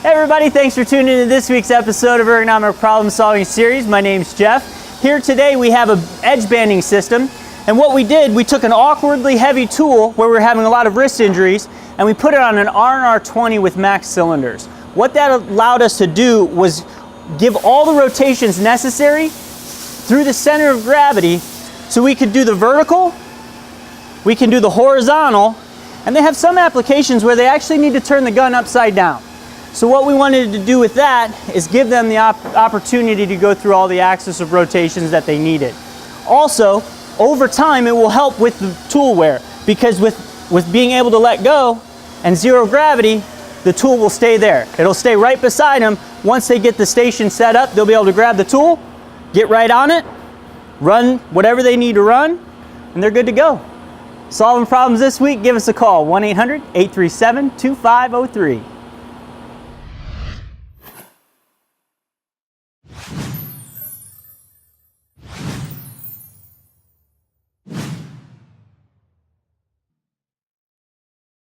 Hey everybody, thanks for tuning in to this week's episode of Ergonomic Problem Solving Series. My name's Jeff. Here today we have an edge banding system, and what we did, we took an awkwardly heavy tool where we were having a lot of wrist injuries, and we put it on an R&R 20 with max cylinders. What that allowed us to do was give all the rotations necessary through the center of gravity so we could do the vertical, we can do the horizontal, and they have some applications where they actually need to turn the gun upside down. So what we wanted to do with that is give them the opportunity to go through all the axis of rotations that they needed. Also, over time it will help with the tool wear, because with being able to let go and zero gravity, the tool will stay there. It'll stay right beside them. Once they get the station set up, they'll be able to grab the tool, get right on it, run whatever they need to run, and they're good to go. Solving problems this week? Give us a call, 1-800-837-2503.